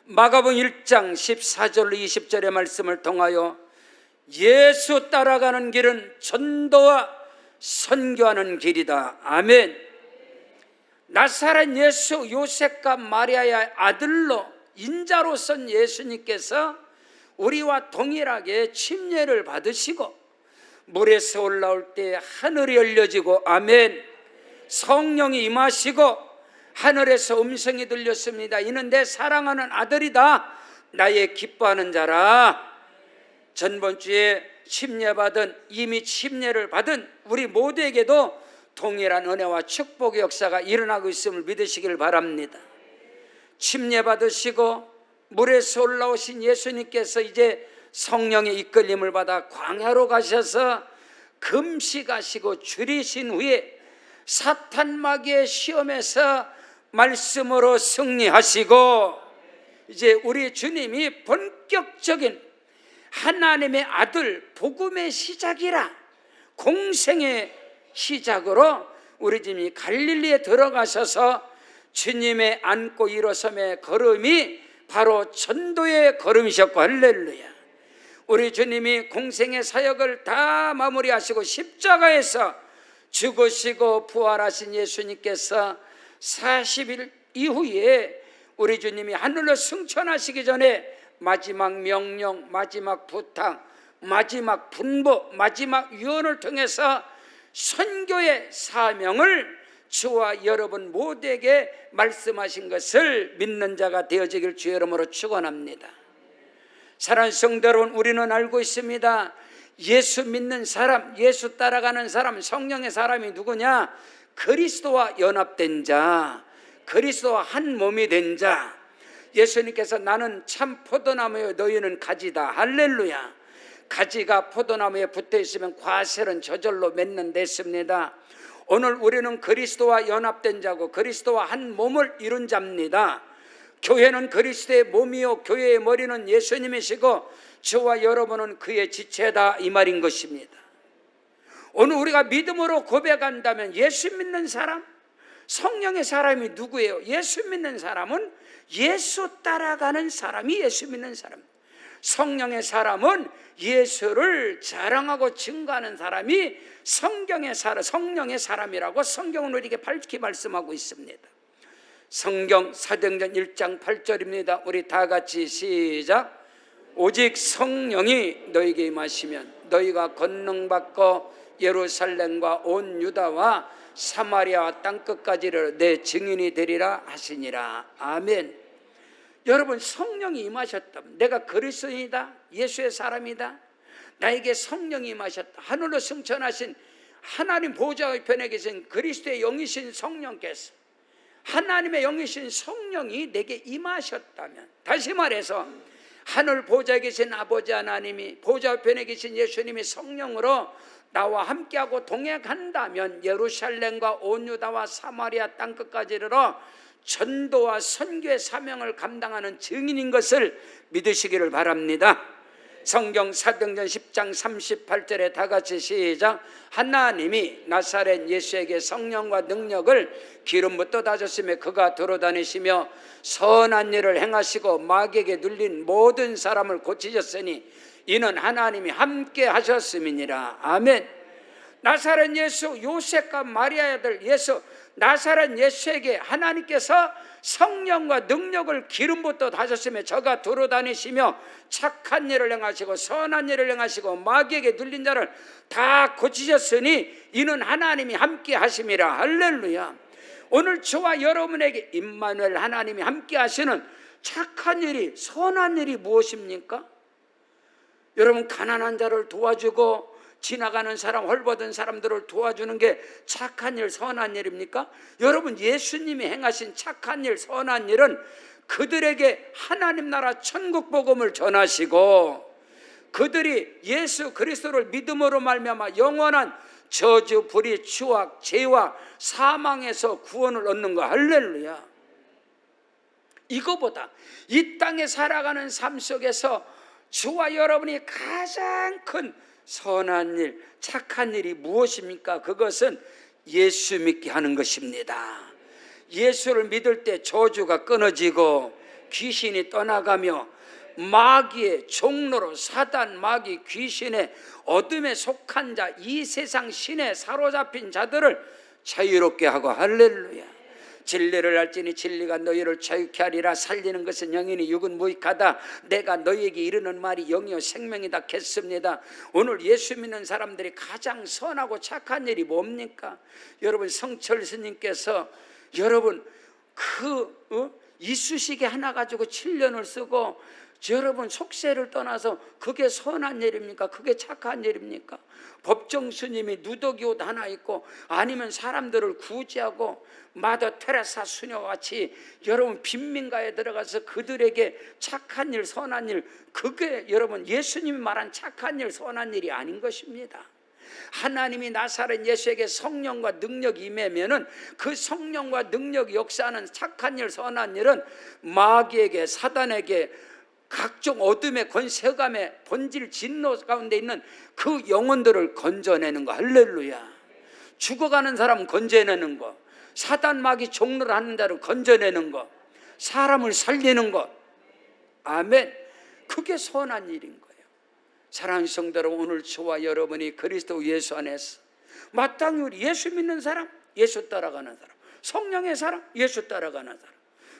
마가복음 1장 14절로 20절의 말씀을 통하여 예수 따라가는 길은 전도와 선교하는 길이다. 아멘. 나사렛 예수 요셉과 마리아의 아들로 인자로 선 예수님께서 우리와 동일하게 침례를 받으시고 물에서 올라올 때 하늘이 열려지고, 아멘, 성령이 임하시고 하늘에서 음성이 들렸습니다. 이는 내 사랑하는 아들이다, 나의 기뻐하는 자라. 전번주에 침례받은, 이미 침례를 받은 우리 모두에게도 동일한 은혜와 축복의 역사가 일어나고 있음을 믿으시길 바랍니다. 침례받으시고 물에서 올라오신 예수님께서 이제 성령의 이끌림을 받아 광야로 가셔서 금식하시고 줄이신 후에 사탄 마귀의 시험에서 말씀으로 승리하시고, 이제 우리 주님이 본격적인 하나님의 아들 복음의 시작이라, 공생의 시작으로 우리 주님이 갈릴리에 들어가셔서 주님의 안고 일어섬의 걸음이 바로 전도의 걸음이셨고, 할렐루야. 우리 주님이 공생의 사역을 다 마무리하시고 십자가에서 죽으시고 부활하신 예수님께서 40일 이후에 우리 주님이 하늘로 승천하시기 전에 마지막 명령, 마지막 부탁, 마지막 분부, 마지막 유언을 통해서 선교의 사명을 저와 여러분 모두에게 말씀하신 것을 믿는 자가 되어지길 주의 이름으로 축원합니다. 사랑하는 성도 여러분, 우리는 알고 있습니다. 예수 믿는 사람, 예수 따라가는 사람, 성령의 사람이 누구냐? 그리스도와 연합된 자, 그리스도와 한 몸이 된 자. 예수님께서 나는 참 포도나무요 너희는 가지다, 할렐루야. 가지가 포도나무에 붙어 있으면 과실은 저절로 맺는 데습니다. 오늘 우리는 그리스도와 연합된 자고 그리스도와 한 몸을 이룬 자입니다. 교회는 그리스도의 몸이요 교회의 머리는 예수님이시고 저와 여러분은 그의 지체다, 이 말인 것입니다. 오늘 우리가 믿음으로 고백한다면 예수 믿는 사람, 성령의 사람이 누구예요? 예수 믿는 사람은 예수 따라가는 사람이 예수 믿는 사람, 성령의 사람은 예수를 자랑하고 증거하는 사람이 성령의 사람이라고 성경은 우리에게 밝히 말씀하고 있습니다. 성경 사도행전 1장 8절입니다. 우리 다 같이 시작. 오직 성령이 너희에게 임하시면 너희가 권능받고 예루살렘과 온 유다와 사마리아와 땅끝까지를 내 증인이 되리라 하시니라. 아멘. 여러분, 성령이 임하셨다면 내가 그리스도인이다, 예수의 사람이다, 나에게 성령이 임하셨다, 하늘로 승천하신 하나님 보좌 우편에 계신 그리스도의 영이신 성령께서, 하나님의 영이신 성령이 내게 임하셨다면, 다시 말해서 하늘 보좌에 계신 아버지 하나님이, 보좌 우편에 계신 예수님이 성령으로 나와 함께하고 동행한다면 예루살렘과 온 유다와 사마리아 땅끝까지 이르러 전도와 선교의 사명을 감당하는 증인인 것을 믿으시기를 바랍니다. 성경 사도행전 10장 38절에 다 같이 시작. 하나님이 나사렛 예수에게 성령과 능력을 기름부터 다셨으며 그가 돌아다니시며 선한 일을 행하시고 마귀에게 눌린 모든 사람을 고치셨으니 이는 하나님이 함께 하셨음이니라. 아멘. 나사렛 예수 요셉과 마리아의 아들 예수 나사렛 예수에게 하나님께서 성령과 능력을 기름부터 다셨으며 저가 돌아다니시며 착한 일을 행하시고 선한 일을 행하시고 마귀에게 눌린 자를 다 고치셨으니 이는 하나님이 함께 하심이라. 할렐루야. 오늘 저와 여러분에게 임마누엘 하나님이 함께 하시는 착한 일이, 선한 일이 무엇입니까? 여러분, 가난한 자를 도와주고 지나가는 사람, 헐벗은 사람들을 도와주는 게 착한 일, 선한 일입니까? 여러분, 예수님이 행하신 착한 일, 선한 일은 그들에게 하나님 나라 천국 복음을 전하시고 그들이 예수 그리스도를 믿음으로 말미암아 영원한 저주, 불의, 추악, 죄와 사망에서 구원을 얻는 거. 할렐루야. 이거보다 이 땅에 살아가는 삶 속에서 저와 여러분이 가장 큰 선한 일, 착한 일이 무엇입니까? 그것은 예수 믿게 하는 것입니다. 예수를 믿을 때 저주가 끊어지고 귀신이 떠나가며 마귀의 종로로 사단 마귀 귀신의 어둠에 속한 자, 이 세상 신에 사로잡힌 자들을 자유롭게 하고, 할렐루야. 진리를 알지니 진리가 너희를 자유케 하리라. 살리는 것은 영이니 육은 무익하다. 내가 너희에게 이르는 말이 영이요 생명이다 했습니다. 오늘 예수 믿는 사람들이 가장 선하고 착한 일이 뭡니까? 여러분, 성철 스님께서 여러분 이쑤시개 하나 가지고 7년을 쓰고, 여러분 속세를 떠나서 그게 선한 일입니까? 그게 착한 일입니까? 법정 스님이 누더기 옷 하나 입고, 아니면 사람들을 구제하고 마더 테레사 수녀같이 여러분 빈민가에 들어가서 그들에게 착한 일, 선한 일, 그게 여러분 예수님이 말한 착한 일, 선한 일이 아닌 것입니다. 하나님이 나사렛 예수에게 성령과 능력이 임하면은 그 성령과 능력이 역사하는 착한 일, 선한 일은 마귀에게, 사단에게, 각종 어둠의 권세감의 본질 진노 가운데 있는 그 영혼들을 건져내는 거. 할렐루야. 죽어가는 사람 건져내는 거, 사단 마귀 종로를 하는 자를 건져내는 거, 사람을 살리는 거. 아멘. 그게 선한 일인 거예요. 사랑하는 성도 여러분, 오늘 저와 여러분이 그리스도 예수 안에서 마땅히 우리 예수 믿는 사람, 예수 따라가는 사람, 성령의 사람, 예수 따라가는 사람.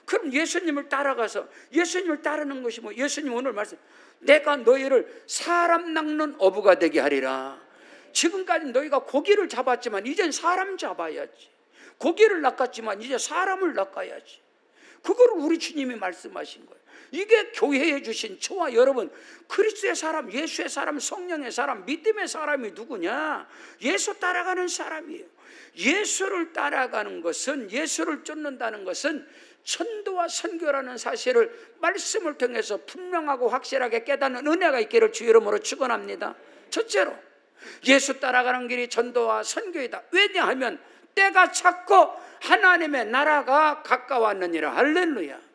그럼 예수님을 따라가서, 예수님을 따르는 것이 뭐, 예수님 오늘 말씀, 내가 너희를 사람 낚는 어부가 되게 하리라. 지금까지 너희가 고기를 잡았지만 이젠 사람 잡아야지. 고기를 낚았지만 이제 사람을 낚아야지. 그걸 우리 주님이 말씀하신 거예요. 이게 교회에 주신 저와 여러분, 그리스도의 사람, 예수의 사람, 성령의 사람, 믿음의 사람이 누구냐? 예수 따라가는 사람이에요. 예수를 따라가는 것은, 예수를 쫓는다는 것은 전도와 선교라는 사실을 말씀을 통해서 분명하고 확실하게 깨닫는 은혜가 있기를 주 이름으로 축원합니다. 첫째로, 예수 따라가는 길이 전도와 선교이다. 왜냐하면 때가 찼고 하나님의 나라가 가까웠느니라. 할렐루야.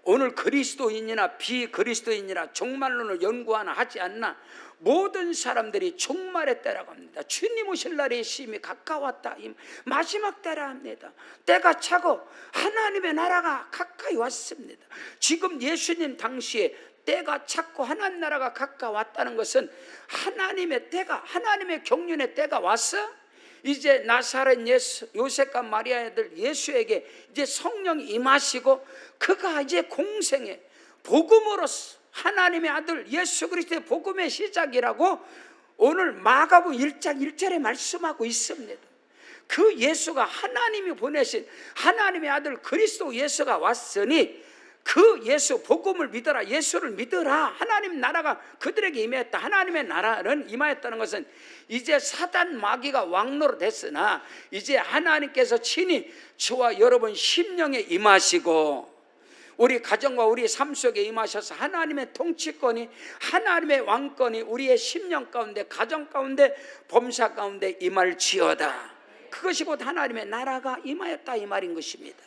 오늘 그리스도인이나 비그리스도인이나 종말론을 연구하나 하지 않나, 모든 사람들이 종말의 때라고 합니다. 주님 오실 날이 심히 가까웠다. 마지막 때라 합니다. 때가 차고 하나님의 나라가 가까이 왔습니다. 지금 예수님 당시에 때가 찼고 하나님 나라가 가까웠다는 것은 하나님의 때가, 하나님의 경륜의 때가 왔어. 이제 나사렛 예수, 요셉과 마리아의 아들 예수에게 이제 성령이 임하시고, 그가 이제 공생의 복음으로서 하나님의 아들 예수 그리스도의 복음의 시작이라고 오늘 마가복음 1장 1절에 말씀하고 있습니다. 그 예수가 하나님이 보내신 하나님의 아들 그리스도 예수가 왔으니, 그 예수 복음을 믿어라, 예수를 믿어라. 하나님 나라가 그들에게 임했다. 하나님의 나라는 임하였다는 것은 이제 사단 마귀가 왕노로 됐으나 이제 하나님께서 친히 저와 여러분 심령에 임하시고 우리 가정과 우리 삶 속에 임하셔서 하나님의 통치권이, 하나님의 왕권이 우리의 심령 가운데, 가정 가운데, 범사 가운데 임할지어다. 그것이 곧 하나님의 나라가 임하였다 이 말인 것입니다.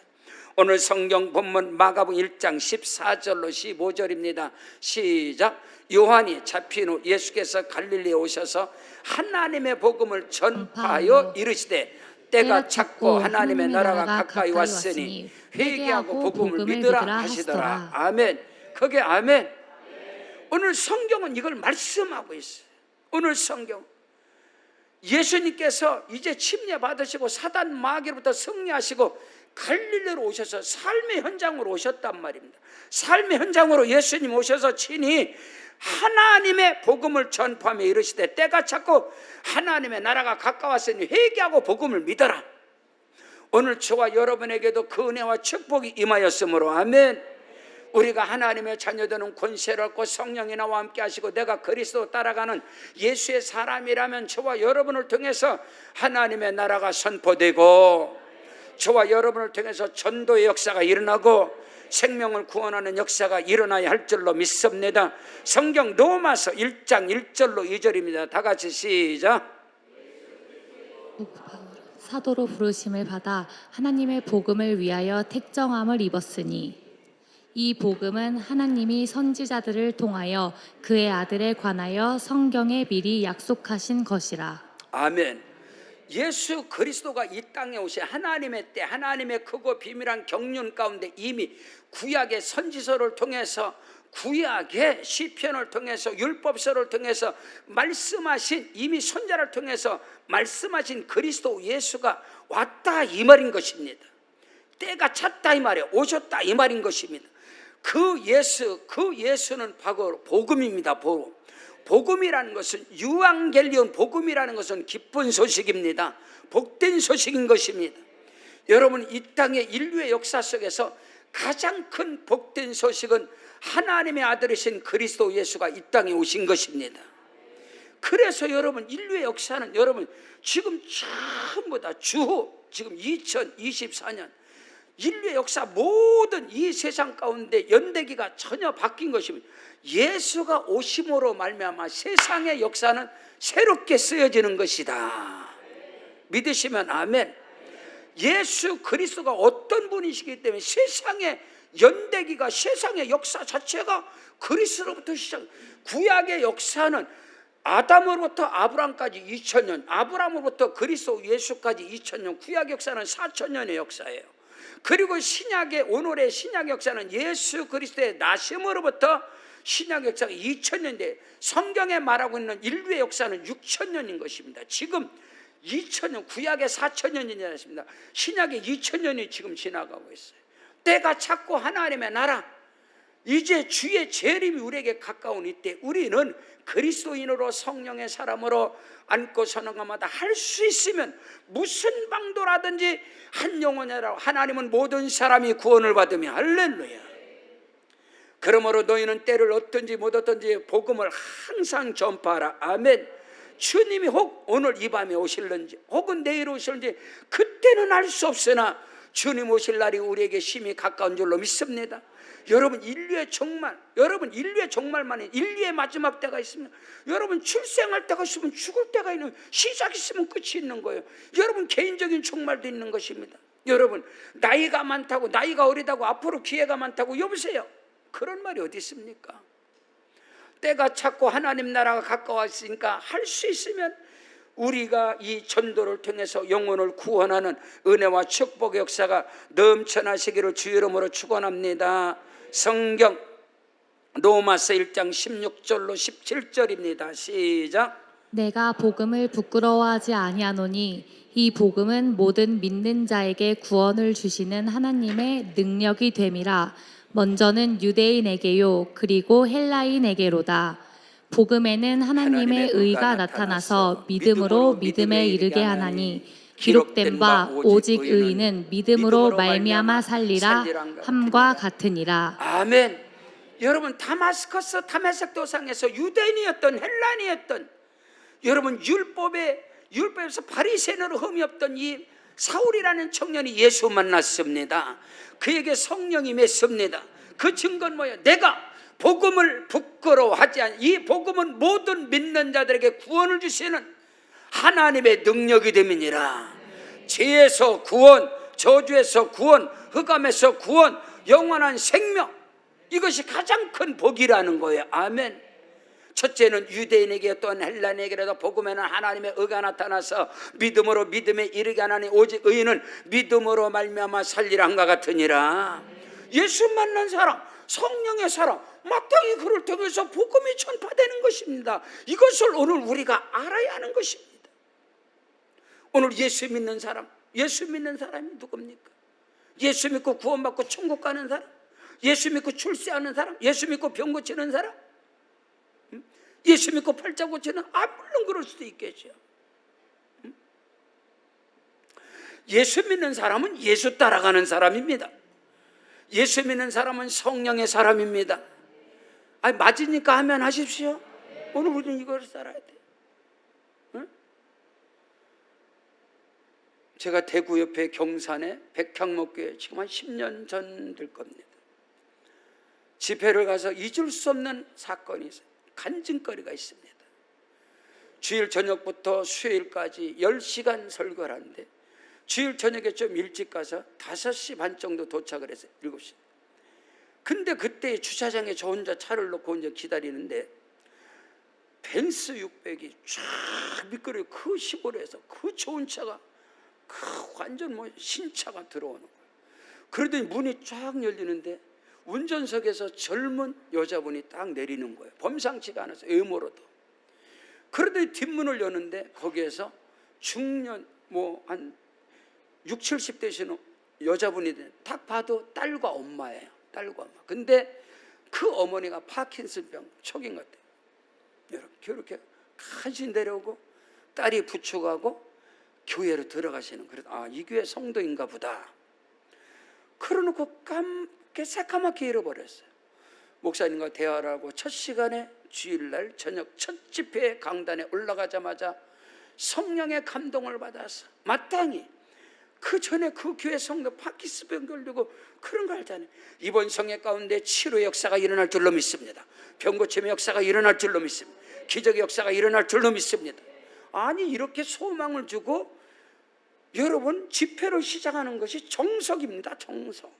오늘 성경 본문 마가복음 1장 14절로 15절입니다. 시작. 요한이 잡힌 후 예수께서 갈릴리에 오셔서 하나님의 복음을 전파하여 이르시되 때가 찼고 하나님의 나라가 가까이 왔으니 회개하고 복음을 믿으라 하시더라. 아멘. 그게 아멘. 오늘 성경은 이걸 말씀하고 있어요. 오늘 성경 예수님께서 이제 침례 받으시고 사단 마귀로부터 승리하시고 갈릴리로 오셔서 삶의 현장으로 오셨단 말입니다. 삶의 현장으로 예수님 오셔서 친히 하나님의 복음을 전파하며 이르시되 때가 찼고 하나님의 나라가 가까웠으니 회개하고 복음을 믿어라. 오늘 저와 여러분에게도 그 은혜와 축복이 임하였으므로 아멘. 우리가 하나님의 자녀되는 권세를 얻고 성령이 나와 함께 하시고 내가 그리스도 따라가는 예수의 사람이라면 저와 여러분을 통해서 하나님의 나라가 선포되고, 저와 여러분을 통해서 전도의 역사가 일어나고 생명을 구원하는 역사가 일어나야 할 줄로 믿습니다. 성경 로마서 1장 1절로 2절입니다. 다 같이 시작. 사도로 부르심을 받아 하나님의 복음을 위하여 택정함을 입었으니 이 복음은 하나님이 선지자들을 통하여 그의 아들에 관하여 성경에 미리 약속하신 것이라. 아멘. 예수 그리스도가 이 땅에 오신 하나님의 때, 하나님의 크고 비밀한 경륜 가운데 이미 구약의 선지서를 통해서, 구약의 시편을 통해서, 율법서를 통해서 말씀하신, 이미 선자를 통해서 말씀하신 그리스도 예수가 왔다 이 말인 것입니다. 때가 찼다 이 말이에요. 오셨다 이 말인 것입니다. 그 예수는 바로 복음입니다. 복음이라는 것은, 유앙겔리온, 복음이라는 것은 기쁜 소식입니다. 복된 소식인 것입니다. 여러분, 이 땅의 인류의 역사 속에서 가장 큰 복된 소식은 하나님의 아들이신 그리스도 예수가 이 땅에 오신 것입니다. 그래서 여러분, 인류의 역사는 여러분 지금 전부 다 주후, 지금 2024년 인류의 역사, 모든 이 세상 가운데 연대기가 전혀 바뀐 것입니다. 예수가 오심으로 말미암아 세상의 역사는 새롭게 쓰여지는 것이다. 믿으시면 아멘. 예수 그리스도가 어떤 분이시기 때문에 세상의 연대기가, 세상의 역사 자체가 그리스도로부터 시작. 구약의 역사는 아담으로부터 아브람까지 2000년, 아브람으로부터 그리스도 예수까지 2000년, 구약 역사는 4000년의 역사예요. 그리고 신약의, 오늘의 신약 역사는 예수 그리스도의 나심으로부터 신약 역사가 2000년대, 성경에 말하고 있는 인류의 역사는 6000년인 것입니다. 지금 2000년, 구약의 4000년이 지났습니다. 신약의 2000년이 지금 지나가고 있어요. 때가 찼고 하나님의 나라, 이제 주의 재림이 우리에게 가까운 이때 우리는 그리스도인으로 성령의 사람으로 안고 서는 것마다 할 수 있으면 무슨 방도라든지 한 영혼이라고, 하나님은 모든 사람이 구원을 받으며, 할렐루야. 그러므로 너희는 때를 얻든지 못 얻든지 복음을 항상 전파하라. 아멘. 주님이 혹 오늘 이 밤에 오실는지 혹은 내일 오실는지 그때는 알 수 없으나 주님 오실 날이 우리에게 심히 가까운 줄로 믿습니다. 여러분, 인류의 종말만이, 인류의 마지막 때가 있습니다. 여러분, 출생할 때가 있으면 죽을 때가 있는, 시작 있으면 끝이 있는 거예요. 여러분, 개인적인 종말도 있는 것입니다. 여러분, 나이가 많다고, 나이가 어리다고, 앞으로 기회가 많다고, 여보세요, 그런 말이 어디 있습니까? 때가 찼고 하나님 나라가 가까웠으니까 할 수 있으면 우리가 이 전도를 통해서 영혼을 구원하는 은혜와 축복의 역사가 넘쳐나시기를 주 이름으로 축원합니다. 성경 로마서 1장 16절로 17절입니다. 시작. 내가 복음을 부끄러워하지 아니하노니 이 복음은 모든 믿는 자에게 구원을 주시는 하나님의 능력이 됨이라. 먼저는 유대인에게요 그리고 헬라인에게로다. 복음에는 하나님의 의가 나타나서 믿음으로 믿음에 이르게 하나니 기록된 바 오직 의인은 믿음으로 말미암아 살리라 함과 같으니라. 아멘. 여러분, 다마스커스 다메섹 도상에서 유대인이었던, 헬라인이었던, 여러분 율법에서 바리새인으로 흠이 없던 이 사울이라는 청년이 예수 만났습니다. 그에게 성령이 맺습니다. 그 증거는 뭐예요? 내가 복음을 부끄러워하지 않, 이 복음은 모든 믿는 자들에게 구원을 주시는 하나님의 능력이 됨이니라. 죄에서 구원, 저주에서 구원, 흑암에서 구원, 영원한 생명, 이것이 가장 큰 복이라는 거예요. 아멘. 첫째는 유대인에게 또한 헬라인에게라도 복음에는 하나님의 의가 나타나서 믿음으로 믿음에 이르게 하나니 오직 의인은 믿음으로 말미암아 살리라 함과 같으니라. 예수 만난 사람, 성령의 사람, 마땅히 그를 통해서 복음이 전파되는 것입니다. 이것을 오늘 우리가 알아야 하는 것입니다. 오늘 예수 믿는 사람이 누굽니까? 예수 믿고 구원받고 천국 가는 사람, 예수 믿고 출세하는 사람, 예수 믿고 병 고치는 사람, 예수 믿고 팔자 고치는, 물론 그럴 수도 있겠죠. 예수 믿는 사람은 예수 따라가는 사람입니다. 예수 믿는 사람은 성령의 사람입니다. 맞으니까 하면 하십시오. 오늘 우리는 이걸 살아야 돼. 제가 대구 옆에 경산에 백향목교회 지금 한 10년 전 될 겁니다. 집회를 가서 잊을 수 없는 사건이 있어요. 간증거리가 있습니다. 주일 저녁부터 수요일까지 10시간 설교를 하는데 주일 저녁에 좀 일찍 가서 5시 반 정도 도착을 했어요. 7시. 근데 그때 주차장에 저 혼자 차를 놓고 혼자 기다리는데 벤츠 600이 쫙 미끄러워, 그 시골에서 그 좋은 차가 그 완전 뭐 신차가 들어오는 거예요. 그러더니 문이 쫙 열리는데 운전석에서 젊은 여자분이 딱 내리는 거예요. 범상치가 않아서 외모로도. 그러더니 뒷문을 여는데 거기에서 중년 뭐 한 6, 70 되시는 여자분이 딱 봐도 딸과 엄마예요. 딸과 엄마. 근데 그 어머니가 파킨슨병 초기인 것 같아요. 이렇게 간신히 내려오고 딸이 부축하고 교회로 들어가시는. 그래서 이 교회 성도인가 보다. 그러놓고 새까맣게 잃어버렸어요. 목사님과 대화를 하고 첫 시간에 주일날 저녁 첫 집회 강단에 올라가자마자 성령의 감동을 받아서 마땅히 그 전에 그 교회 성도 파킨슨병 걸리고 그런 거 알잖아요. 이번 성회 가운데 치료의 역사가 일어날 줄로 믿습니다. 병고침의 역사가 일어날 줄로 믿습니다. 기적의 역사가 일어날 줄로 믿습니다. 아니 이렇게 소망을 주고 여러분 집회를 시작하는 것이 정석입니다. 정석.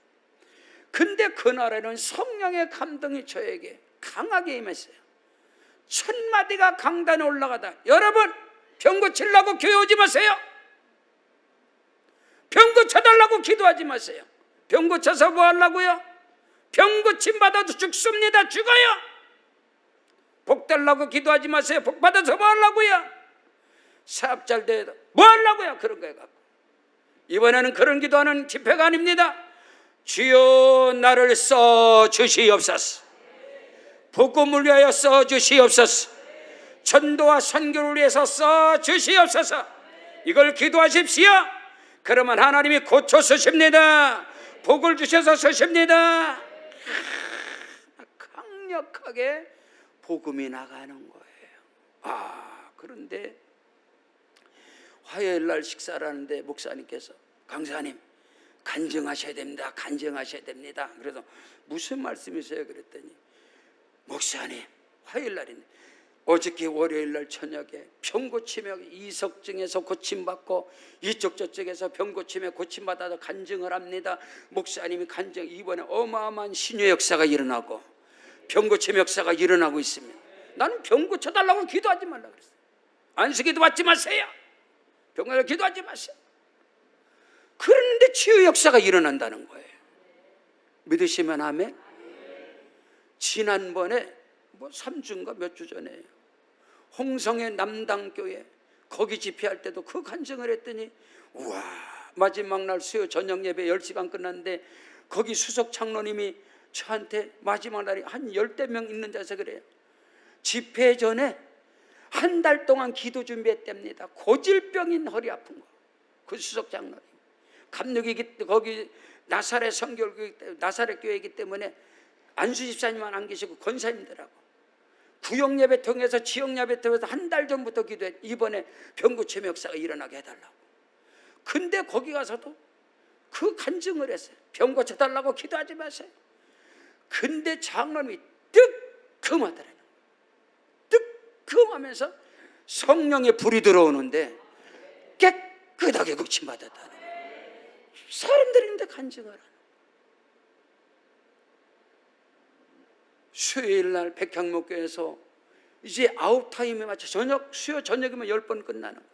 근데 그날에는 성령의 감동이 저에게 강하게 임했어요. 1000마디가 강단에 올라가다 여러분 병 고치려고 교회 오지 마세요. 병 고쳐달라고 기도하지 마세요. 병 고쳐서 뭐 하려고요? 병 고침 받아도 죽습니다. 죽어요. 복 달라고 기도하지 마세요. 복 받아서 뭐 하려고요? 사업 잘 돼도 뭐 하려고요? 그런 거에 갖고 이번에는 그런 기도하는 집회가 아닙니다. 주여 나를 써주시옵소서. 복음을 위하여 써주시옵소서. 전도와 선교를 위해서 써주시옵소서. 이걸 기도하십시오. 그러면 하나님이 고쳐 쓰십니다. 복을 주셔서 쓰십니다. 강력하게 복음이 나가는 거예요. 그런데 화요일 날 식사를 하는데 목사님께서 강사님 간증하셔야 됩니다. 간증하셔야 됩니다. 그래서 무슨 말씀이세요? 그랬더니 목사님 화요일 날인데 어저께 월요일 날 저녁에 병고침에 이석증에서 고침받고 이쪽 저쪽에서 병고침에 고침받아서 간증을 합니다. 목사님이 간증 이번에 어마어마한 신유의 역사가 일어나고 병고침 역사가 일어나고 있습니다. 나는 병 고쳐달라고 기도하지 말라고 그랬어요. 안수기도 받지 마세요. 병 고쳐 기도하지 마세요. 그런데 치유 역사가 일어난다는 거예요. 믿으시면 아멘. 지난번에 3주인가 몇 주 전에 홍성의 남당교회 거기 집회할 때도 그 간증을 했더니 우와 마지막 날 수요 저녁 예배 10시간 끝났는데 거기 수석 장로님이 저한테 마지막 날이 한 10대 명 있는 자서 그래요. 집회 전에 한 달 동안 기도 준비했답니다. 고질병인 허리 아픈 거. 그 수석 장로님 감독이기 거기 나사렛 선교교회 나사렛 교회이기 때문에 안수 집사님만 안 계시고 권사님들하고 구역 예배 통해서 지역 예배 통해서 한 달 전부터 기도해 이번에 병고침 역사가 일어나게 해달라고. 근데 거기 가서도 그 간증을 했어요. 병 고쳐달라고 기도하지 마세요. 근데 장로님이 뜨끔하더라고요. 뜨끔하면서 성령의 불이 들어오는데 깨끗하게 고침받았다는 거예요. 사람들이 있는데 간증을 하는. 수요일 날 백향목교에서 이제 아웃타임에 맞춰 수요 저녁이면 10번 끝나는 거예요.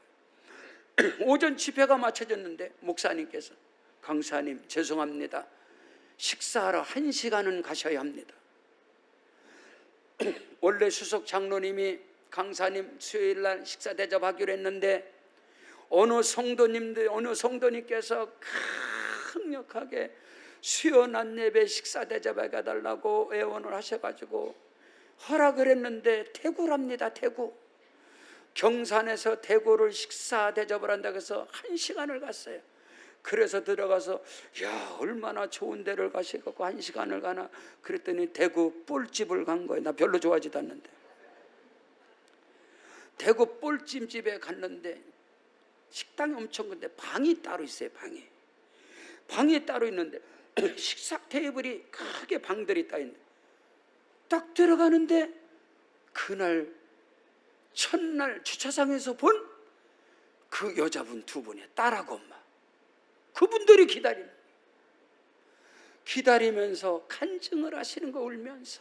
오전 집회가 맞춰졌는데 목사님께서 강사님 죄송합니다. 식사하러 1시간은 가셔야 합니다. 원래 수석 장로님이 강사님 수요일 날 식사 대접하기로 했는데 어느 성도님께서 강력하게 수요 낮 예배 식사 대접해 달라고 애원을 하셔가지고 허락을 했는데 대구랍니다. 대구 경산에서 대구를 식사 대접을 한다고 해서 1시간을 갔어요. 그래서 들어가서 야 얼마나 좋은 데를 가시고 1시간을 가나 그랬더니 대구 뿔집을 간 거예요. 나 별로 좋아하지도 않는데 대구 뿔찜집에 갔는데 식당이 엄청 큰데 방이 따로 있어요. 방이 따로 있는데 식사 테이블이 크게 방들이 따있는데 딱 들어가는데 그날 첫날 주차장에서 본 그 여자분 두 분이에요. 딸하고 엄마. 그분들이 기다리면서 간증을 하시는 거 울면서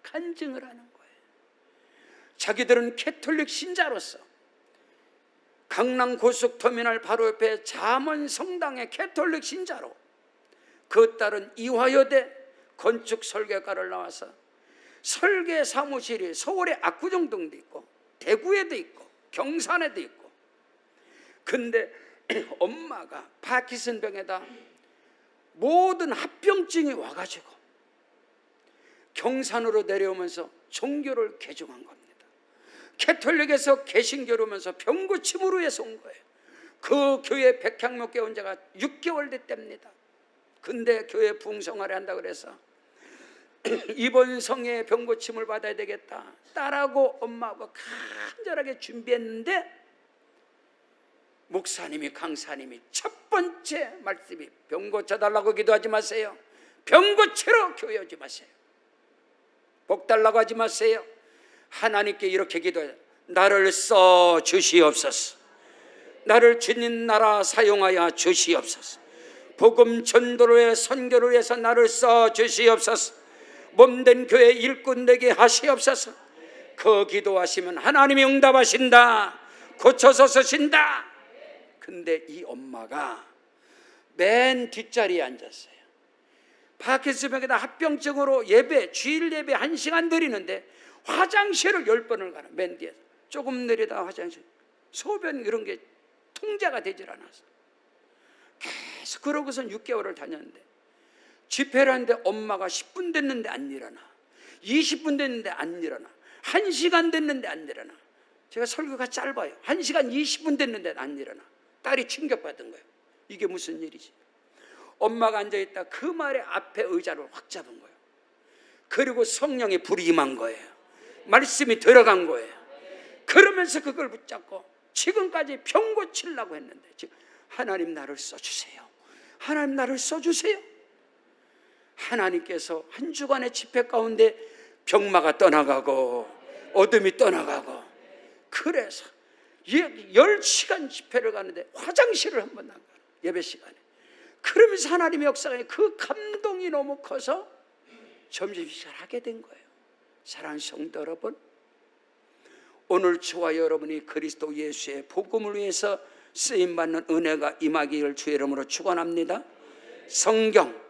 간증을 하는 거예요. 자기들은 캐톨릭 신자로서 강남 고속터미널 바로 옆에 잠원 성당의 캐톨릭 신자로 그 딸은 이화여대 건축 설계과를 나와서 설계 사무실이 서울의 압구정동도 있고 대구에도 있고 경산에도 있고, 근데 엄마가 파킨슨병에다 모든 합병증이 와가지고 경산으로 내려오면서 종교를 개종한 겁니다. 캐톨릭에서 개신교로 오면서 병고침으로 해서 온 거예요. 그 교회 백향목회 온 지가 6개월 됐답니다. 근데 교회 부흥성화를 한다 그래서 이번 성에 병고침을 받아야 되겠다. 딸하고 엄마하고 간절하게 준비했는데 목사님이, 강사님이 첫 번째 말씀이 병 고쳐달라고 기도하지 마세요. 병 고치러 교회 오지 마세요. 복 달라고 하지 마세요. 하나님께 이렇게 기도해요. 나를 써 주시옵소서. 나를 주님 나라 사용하여 주시옵소서. 복음 전도를 위해 선교를 위해서 나를 써 주시옵소서. 몸된 교회 일꾼 되게 하시옵소서. 그 기도하시면 하나님이 응답하신다. 고쳐서 쓰신다. 근데 이 엄마가 맨 뒷자리에 앉았어요. 파킨슨병에다 합병증으로 예배, 주일 예배 1시간 드리는데 화장실을 10번을 가는, 맨 뒤에서 조금 내리다 화장실, 소변 이런 게 통제가 되질 않아서 계속 그러고선 6개월을 다녔는데 집회를 하는데 엄마가 10분 됐는데 안 일어나, 20분 됐는데 안 일어나, 1시간 됐는데 안 일어나. 제가 설교가 짧아요. 1시간 20분 됐는데 안 일어나. 딸이 충격받은 거예요. 이게 무슨 일이지? 엄마가 앉아있다 그 말에 앞에 의자를 확 잡은 거예요. 그리고 성령의 불이 임한 거예요. 말씀이 들어간 거예요. 그러면서 그걸 붙잡고 지금까지 병 고치려고 했는데 지금 하나님 나를 써주세요. 하나님 나를 써주세요. 하나님께서 한 주간의 집회 가운데 병마가 떠나가고 어둠이 떠나가고, 그래서 10시간 집회를 가는데 화장실을 한 번 안 가요. 예배 시간에. 그러면서 하나님의 역사가, 그 감동이 너무 커서 점심시간을 하게 된 거예요. 사랑하는 성도 여러분, 오늘 저와 여러분이 그리스도 예수의 복음을 위해서 쓰임받는 은혜가 임하기를 주의 이름으로 축원합니다. 성경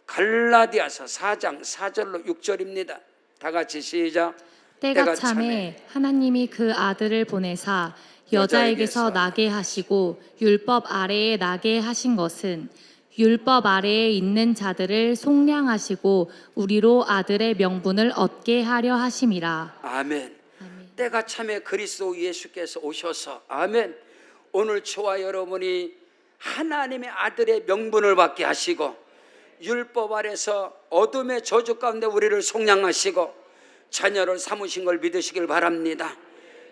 갈라디아서 4장 4절로 6절입니다. 다 같이 시작. 때가 참에 하나님이 그 아들을 보내사 여자에게서 나게 하시고 율법 아래에 나게 하신 것은 율법 아래에 있는 자들을 속량하시고 우리로 아들의 명분을 얻게 하려 하심이라. 아멘. 때가 참에 그리스도 예수께서 오셔서, 아멘, 오늘 저와 여러분이 하나님의 아들의 명분을 받게 하시고 율법 아래서 어둠의 저주 가운데 우리를 속량하시고 자녀를 삼으신 걸 믿으시길 바랍니다.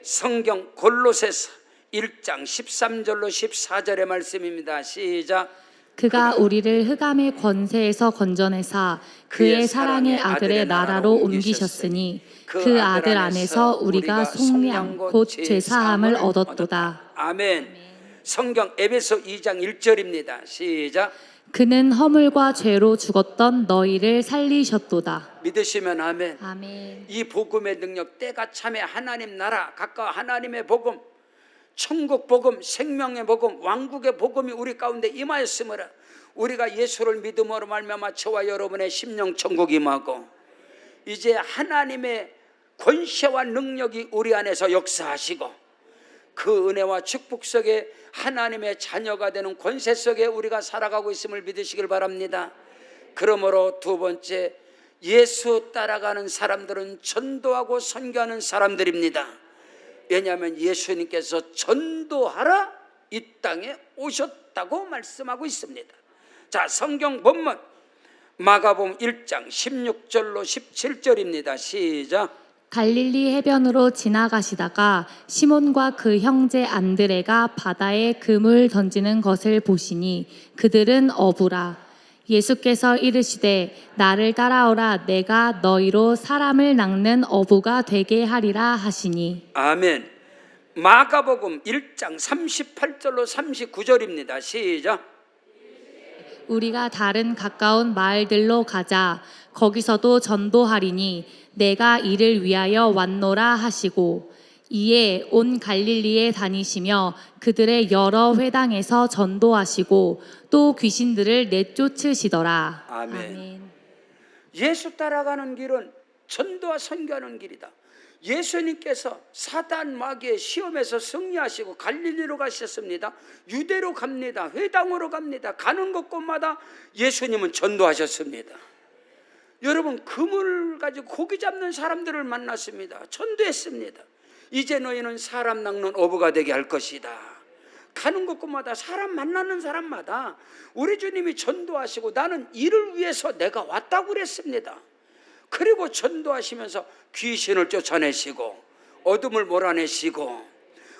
성경 골로새서 1장 13절로 14절의 말씀입니다. 시작. 그가 우리를 흑암의 권세에서 건져내사 그의 사랑의 아들의 나라로 옮기셨으니 그 아들 안에서 우리가 속량 곧 죄사함을 얻었도다. 아멘. 성경 에베소 2장 1절입니다. 시작. 그는 허물과 죄로 죽었던 너희를 살리셨도다. 믿으시면 아멘. 아멘. 이 복음의 능력, 때가 참에 하나님 나라 가까워 하나님의 복음, 천국 복음, 생명의 복음, 왕국의 복음이 우리 가운데 임하였으므로 우리가 예수를 믿음으로 말미암아 저와 여러분의 심령 천국이 임하고 이제 하나님의 권세와 능력이 우리 안에서 역사하시고 그 은혜와 축복 속에 하나님의 자녀가 되는 권세 속에 우리가 살아가고 있음을 믿으시길 바랍니다. 그러므로 두 번째, 예수 따라가는 사람들은 전도하고 선교하는 사람들입니다. 왜냐하면 예수님께서 전도하라 이 땅에 오셨다고 말씀하고 있습니다. 자, 성경 본문 마가복음 1장 16절로 17절입니다. 시작. 갈릴리 해변으로 지나가시다가 시몬과 그 형제 안드레가 바다에 금을 던지는 것을 보시니 그들은 어부라. 예수께서 이르시되 나를 따라오라. 내가 너희로 사람을 낚는 어부가 되게 하리라 하시니. 아멘. 마가복음 1장 38절로 39절입니다. 시작. 우리가 다른 가까운 마을들로 가자. 거기서도 전도하리니 내가 이를 위하여 왔노라 하시고 이에 온 갈릴리에 다니시며 그들의 여러 회당에서 전도하시고 또 귀신들을 내쫓으시더라. 아멘. 예수 따라가는 길은 전도와 선교하는 길이다. 예수님께서 사단 마귀의 시험에서 승리하시고 갈릴리로 가셨습니다. 유대로 갑니다. 회당으로 갑니다. 가는 곳곳마다 예수님은 전도하셨습니다. 여러분, 그물 가지고 고기 잡는 사람들을 만났습니다. 전도했습니다. 이제 너희는 사람 낚는 어부가 되게 할 것이다. 가는 곳곳마다 사람 만나는 사람마다 우리 주님이 전도하시고 나는 이를 위해서 내가 왔다고 그랬습니다. 그리고 전도하시면서 귀신을 쫓아내시고 어둠을 몰아내시고,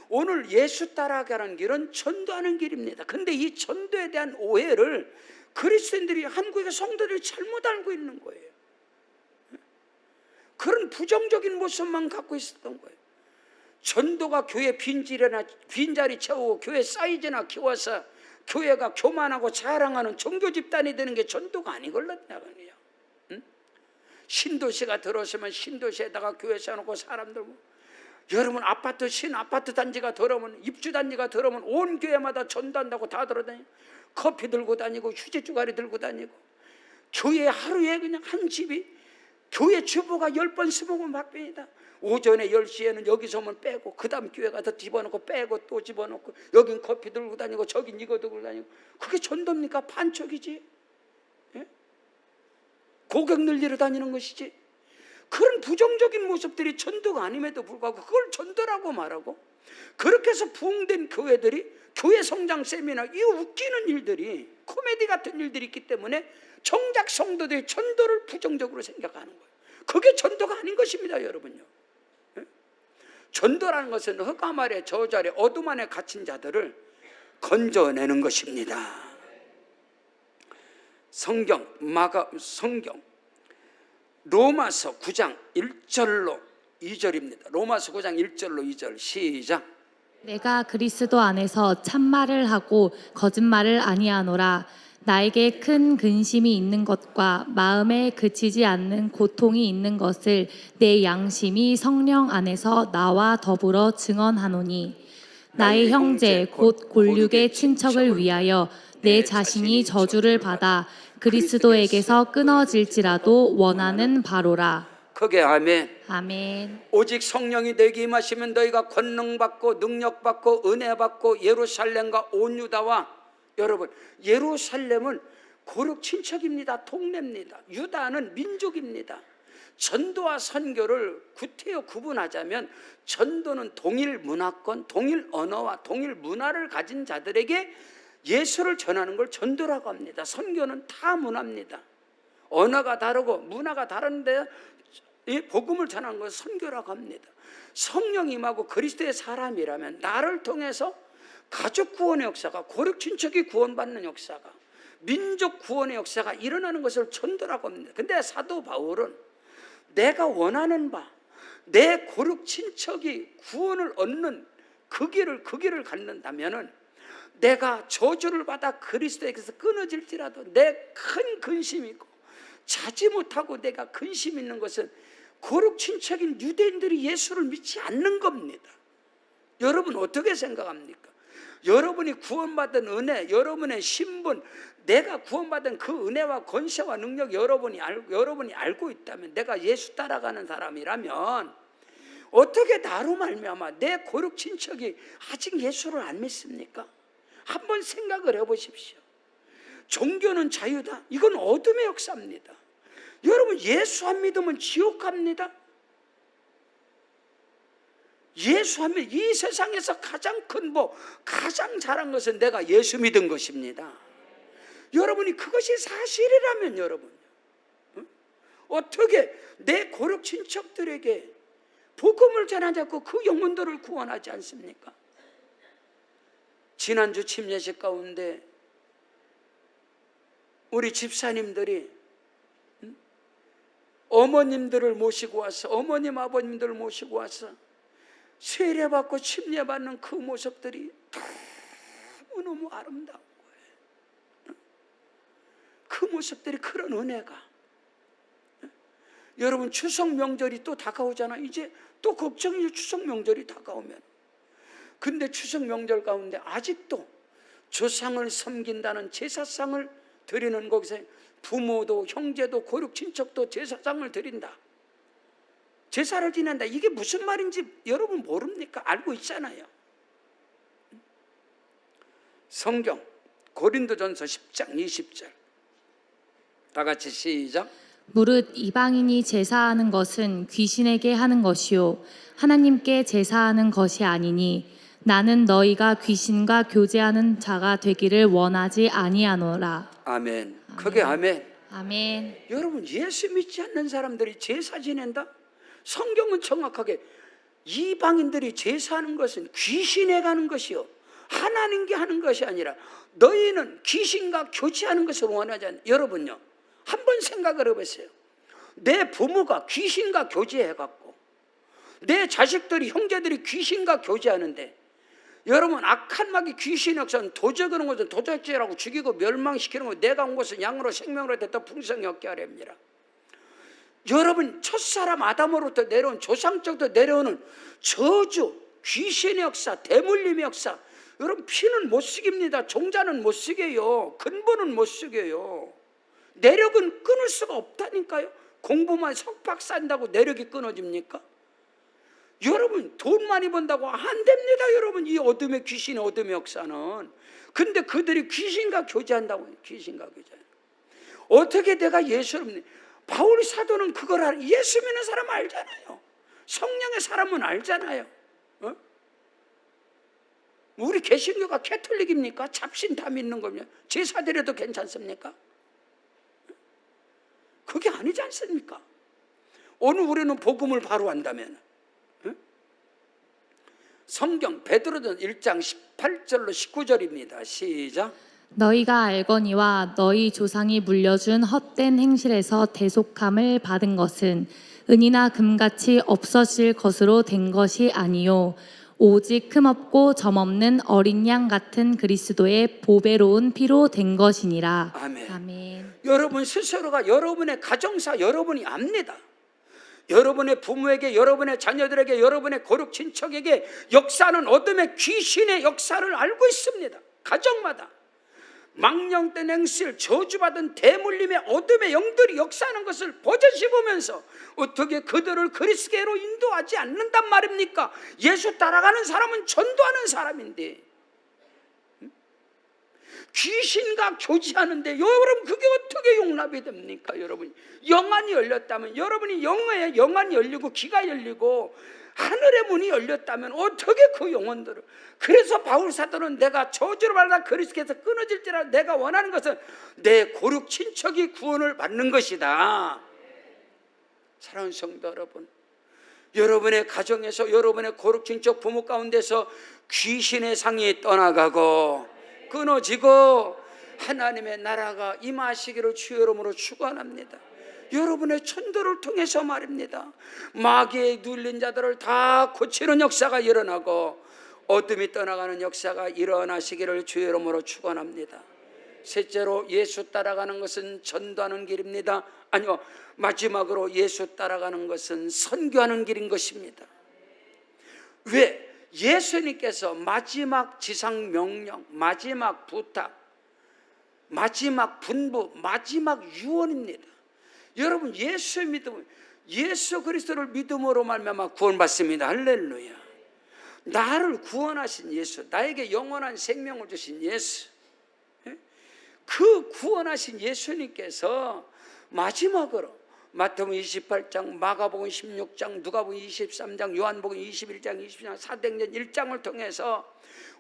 오늘 예수 따라가는 길은 전도하는 길입니다. 근데 이 전도에 대한 오해를 그리스도인들이, 한국의 성도들이 잘못 알고 있는 거예요. 그런 부정적인 모습만 갖고 있었던 거예요. 전도가 교회 빈자리 채우고 교회 사이즈나 키워서 교회가 교만하고 자랑하는 종교 집단이 되는 게 전도가 아니걸요. 신도시가 들어오시면 신도시에다가 교회 세워놓고 사람들, 여러분 아파트 단지가 들어오면, 입주 단지가 들어오면 온 교회마다 전도한다고 다 돌아다니고 커피 들고 다니고 휴지 주가리 들고 다니고, 교회 하루에 그냥 한 집이 교회 주보가 10번 20번 바뀝니다. 오전에 10시에는 여기서 오면 빼고, 그 다음 교회 가서 집어넣고 빼고 또 집어넣고, 여긴 커피 들고 다니고 저긴 이거 들고 다니고. 그게 전도입니까? 반쪽이지. 예? 고객 늘리러 다니는 것이지. 그런 부정적인 모습들이 전도가 아님에도 불구하고 그걸 전도라고 말하고, 그렇게 해서 부흥된 교회들이, 교회 성장 세미나, 이 웃기는 일들이, 코미디 같은 일들이 있기 때문에 정작 성도들이 전도를 부정적으로 생각하는 거예요. 그게 전도가 아닌 것입니다, 여러분요. 예? 전도라는 것은 흑암 아래 저주 아래 어둠 안에 갇힌 자들을 건져내는 것입니다. 성경 로마서 9장 1절로 2절입니다. 로마서 9장 1절로 2절 시작. 내가 그리스도 안에서 참말을 하고 거짓말을 아니하노라. 나에게 큰 근심이 있는 것과 마음에 그치지 않는 고통이 있는 것을 내 양심이 성령 안에서 나와 더불어 증언하노니, 나의 형제 곧 골육의 친척을 위하여 내 자신이 저주를 받아 그리스도에게서 끊어질지라도 원하는 바로라. 크게 아멘. 아멘. 오직 성령이 내게 임하시면 너희가 권능받고 능력받고 은혜받고 예루살렘과 온 유다와, 여러분 예루살렘은 고륙 친척입니다. 동네입니다. 유다는 민족입니다. 전도와 선교를 구태여 구분하자면, 전도는 동일 문화권, 동일 언어와 동일 문화를 가진 자들에게 예수를 전하는 걸 전도라고 합니다. 선교는 다 문화입니다. 언어가 다르고 문화가 다른데 이 복음을 전하는 걸 선교라고 합니다. 성령 임하고 그리스도의 사람이라면 나를 통해서 가족 구원의 역사가, 고륙 친척이 구원받는 역사가, 민족 구원의 역사가 일어나는 것을 전도라고 합니다. 근데 사도 바울은 내가 원하는 바, 내 고륙 친척이 구원을 얻는 그 길을 갖는다면은, 내가 저주를 받아 그리스도에게서 끊어질지라도 내 큰 근심이 있고 자지 못하고 내가 근심 있는 것은 고륙 친척인 유대인들이 예수를 믿지 않는 겁니다. 여러분 어떻게 생각합니까? 여러분이 구원받은 은혜, 여러분의 신분, 내가 구원받은 그 은혜와 권세와 능력 여러분이 알고 있다면, 내가 예수 따라가는 사람이라면 어떻게 나로 말미암아 내 고륙 친척이 아직 예수를 안 믿습니까? 한번 생각을 해보십시오. 종교는 자유다. 이건 어둠의 역사입니다. 여러분 예수 안 믿으면 지옥 갑니다. 예수 안 믿으면 이 세상에서 가장 큰 가장 잘한 것은 내가 예수 믿은 것입니다. 여러분이 그것이 사실이라면, 여러분 어떻게 내 고륙 친척들에게 복음을 전하지 않고 그 영혼들을 구원하지 않습니까? 지난주 침례식 가운데 우리 집사님들이 어머님들을 모시고 와서, 어머님 아버님들을 모시고 와서 세례받고 침례받는 그 모습들이 너무너무 아름다운 거예요. 그 모습들이, 그런 은혜가 여러분 추석 명절이 또 다가오잖아. 이제 또 걱정이죠. 추석 명절이 다가오면. 근데 추석 명절 가운데 아직도 조상을 섬긴다는 제사상을 드리는 거기서 부모도 형제도 고륙 친척도 제사상을 드린다. 제사를 지낸다. 이게 무슨 말인지 여러분 모릅니까? 알고 있잖아요. 성경 고린도전서 10장 20절 다 같이 시작. 무릇 이방인이 제사하는 것은 귀신에게 하는 것이요 하나님께 제사하는 것이 아니니 나는 너희가 귀신과 교제하는 자가 되기를 원하지 아니하노라. 아멘. 크게 아멘. 아멘. 여러분 예수 믿지 않는 사람들이 제사 지낸다? 성경은 정확하게 이방인들이 제사하는 것은 귀신에 가는 것이요 하나님께 하는 것이 아니라 너희는 귀신과 교제하는 것을 원하지 않는. 여러분요 한번 생각을 해보세요. 내 부모가 귀신과 교제해갖고 내 자식들이 형제들이 귀신과 교제하는데 여러분 악한 마귀 귀신 역사는 도적하는 것은 도적질하고 죽이고 멸망시키는 거 내가 온 것은 양으로 생명으로 됐다 풍성히 얻게 하렵니다. 여러분 첫사람 아담으로부터 내려온 조상적부터 내려오는 저주 귀신의 역사 대물림의 역사 여러분 피는 못 숙입니다. 종자는 못 숙여요. 근본은 못 숙여요. 내력은 끊을 수가 없다니까요. 공부만 석박사 한다고 내력이 끊어집니까? 여러분 돈 많이 번다고 안 됩니다. 여러분 이 어둠의 귀신의 어둠의 역사는. 근데 그들이 귀신과 교제한다고. 귀신과 교제. 어떻게 내가 예수를 믿니? 바울 사도는 그걸 예수 믿는 사람 알잖아요. 성령의 사람은 알잖아요. 어? 우리 개신교가 캐톨릭입니까? 잡신 다 믿는 거면 제사 드려도 괜찮습니까? 그게 아니지 않습니까? 오늘 우리는 복음을 바로 한다면 성경 베드로전 1장 18절로 19절입니다. 시작. 너희가 알거니와 너희 조상이 물려준 헛된 행실에서 대속함을 받은 것은 은이나 금같이 없어질 것으로 된 것이 아니요 오직 흠없고 점없는 어린 양 같은 그리스도의 보배로운 피로 된 것이니라. 아멘. 아멘. 여러분 스스로가 여러분의 가정사 여러분이 압니다. 여러분의 부모에게 여러분의 자녀들에게 여러분의 고륙 친척에게 역사는 어둠의 귀신의 역사를 알고 있습니다. 가정마다 망령된 행실 저주받은 대물림의 어둠의 영들이 역사하는 것을 버젓이 보면서 어떻게 그들을 그리스도로 인도하지 않는단 말입니까? 예수 따라가는 사람은 전도하는 사람인데 귀신과 교제하는데 여러분 그게 어떻게 용납이 됩니까? 여러분 영안이 열렸다면 여러분이 영안이 열리고 귀가 열리고 하늘의 문이 열렸다면 어떻게 그 영혼들을. 그래서 바울 사도는 내가 저주를 받아 그리스도께서 끊어질지라도 내가 원하는 것은 내 고륙 친척이 구원을 받는 것이다. 사랑하는 성도 여러분, 여러분의 가정에서 여러분의 고륙 친척 부모 가운데서 귀신의 상이 떠나가고 끊어지고 하나님의 나라가 임하시기를 주의 이름으로 축원합니다. 여러분의 천도를 통해서 말입니다. 마귀에 눌린 자들을 다 고치는 역사가 일어나고 어둠이 떠나가는 역사가 일어나시기를 주의 이름으로 축원합니다. 셋째로 예수 따라가는 것은 전도하는 길입니다. 아니요, 마지막으로 예수 따라가는 것은 선교하는 길인 것입니다. 왜? 예수님께서 마지막 지상 명령, 마지막 부탁, 마지막 분부, 마지막 유언입니다. 여러분 예수 믿으면 예수 그리스도를 믿음으로 말미암아 구원받습니다. 할렐루야. 나를 구원하신 예수, 나에게 영원한 생명을 주신 예수, 그 구원하신 예수님께서 마지막으로 마태복음 28장, 마가복음 16장, 누가복음 23장, 요한복음 21장, 22장, 사도행전 1장을 통해서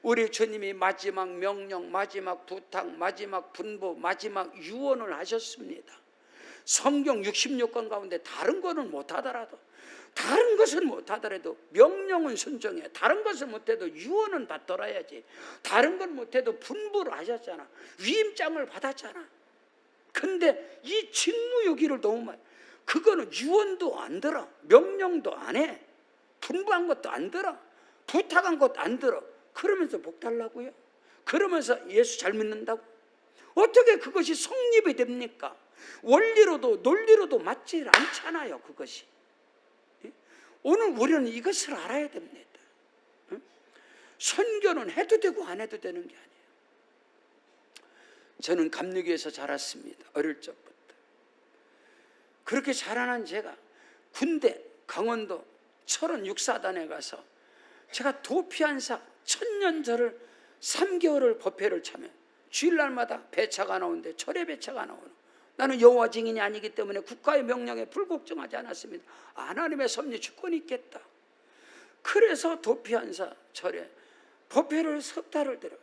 우리 주님이 마지막 명령, 마지막 부탁, 마지막 분부, 마지막 유언을 하셨습니다. 성경 66권 가운데 다른 거는 못하더라도, 다른 것은 못하더라도 명령은 순종해. 다른 것을 못해도 유언은 받더라야지. 다른 건 못해도 분부를 하셨잖아. 위임장을 받았잖아. 근데 이 직무유기를 너무 많이, 그거는 유언도 안 들어, 명령도 안 해, 분부한 것도 안 들어, 부탁한 것도 안 들어. 그러면서 복 달라고요? 그러면서 예수 잘 믿는다고? 어떻게 그것이 성립이 됩니까? 원리로도 논리로도 맞지 않잖아요, 그것이. 오늘 우리는 이것을 알아야 됩니다. 선교는 해도 되고 안 해도 되는 게 아니에요. 저는 감리교에서 자랐습니다. 어릴 적부터. 그렇게 자라난 제가 군대 강원도 철원 육사단에 가서 제가 도피한사 천년절을 3개월을 법회를 참여. 주일날마다 배차가 나오는데 철회 배차가 나오는. 나는 여호와 증인이 아니기 때문에 국가의 명령에 불복종하지 않았습니다. 하나님의 섭리 주권이 있겠다. 그래서 도피한사 철회 법회를 석 달을 들어요.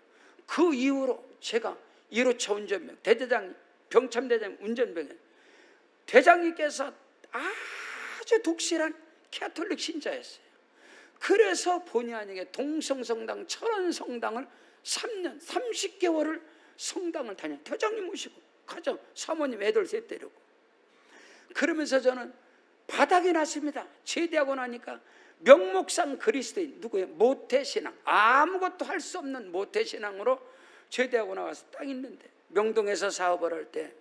그 이후로 제가 1호차 운전병, 대대장, 병참대장 운전병에 대장님께서 아주 독실한 캐톨릭 신자였어요. 그래서 본의 아니게 동성성당, 철원성당을 3년, 30개월을 성당을 다녀. 대장님 모시고 가정, 사모님 애들 셋 데리고. 그러면서 저는 바닥이 났습니다. 제대하고 나니까 명목상 그리스도인, 누구예요? 모태신앙, 아무것도 할 수 없는 모태신앙으로 제대하고 나와서 딱 있는데, 명동에서 사업을 할 때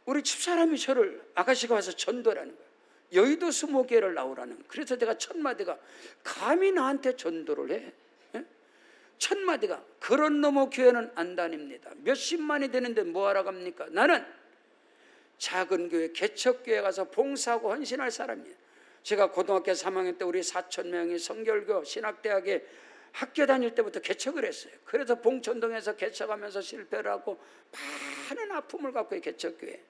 우리 집사람이 저를, 아가씨가 와서 전도라는 거예요. 여의도 20개를 나오라는. 그래서 내가 첫 마디가, 감히 나한테 전도를 해? 첫 마디가, 그런 놈의 교회는 안 다닙니다. 몇십만이 되는데 뭐하러 갑니까? 나는 작은 교회, 개척교회 가서 봉사하고 헌신할 사람이에요. 제가 고등학교 3학년 때 우리 4,000명이 성결교 신학대학에 학교 다닐 때부터 개척을 했어요. 그래서 봉천동에서 개척하면서 실패를 하고 많은 아픔을 갖고 개척교회.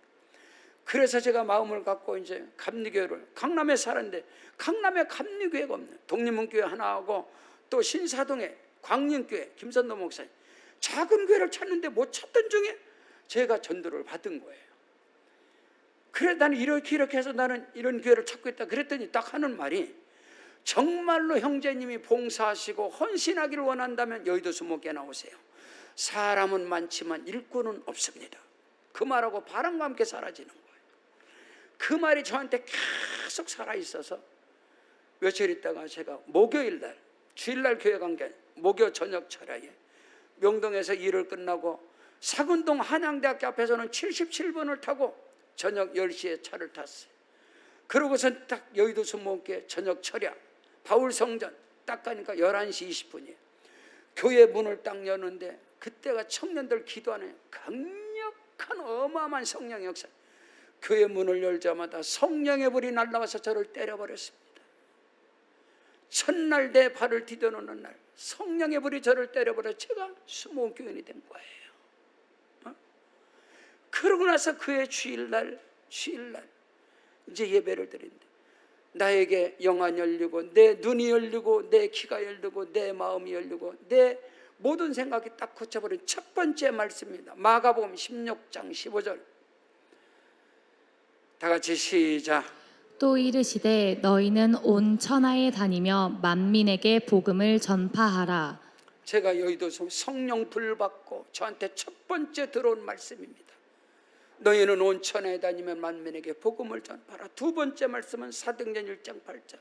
그래서 제가 마음을 갖고 이제 감리교회를, 강남에 살았는데 강남에 감리교회가 없네. 독립문교회 하나 하고 또 신사동에 광림교회 김선도 목사님, 작은 교회를 찾는데 못 찾던 중에 제가 전도를 받은 거예요. 그래 나는 이렇게 해서 나는 이런 교회를 찾고 있다. 그랬더니 딱 하는 말이, 정말로 형제님이 봉사하시고 헌신하기를 원한다면 여의도 20개 나오세요. 사람은 많지만 일꾼은 없습니다. 그 말하고 바람과 함께 사라지는 거예요. 그 말이 저한테 계속 살아있어서 며칠 있다가 제가 목요일날, 주일날 교회 간 게 아니라 목요 저녁 철야에 명동에서 일을 끝나고 사근동 한양대학교 앞에서는 77번을 타고 저녁 10시에 차를 탔어요. 그러고서 딱 여의도 20개 저녁 철야 바울성전 딱 가니까 11시 20분이에요. 교회 문을 딱 여는데 그때가 청년들 기도하는 강력한 어마어마한 성령의 역사. 교회 문을 열자마자 성령의 불이 날라와서 저를 때려버렸습니다. 첫날 내 발을 디뎌놓는 날 성령의 불이 저를 때려버려 제가 수목교인이 된 거예요. 그러고 나서 그의 주일날 이제 예배를 드린다. 나에게 영안이 열리고 내 눈이 열리고 내 귀가 열리고 내 마음이 열리고 내 모든 생각이 딱 고쳐버린 첫 번째 말씀입니다. 마가복음 16장 15절. 다 같이 시작. 또 이르시되 너희는 온 천하에 다니며 만민에게 복음을 전파하라. 제가 여의도에서 성령 불 받고 저한테 첫 번째 들어온 말씀입니다. 너희는 온 천하에 다니면 만민에게 복음을 전파하라. 두 번째 말씀은 사도행전 1장 8절.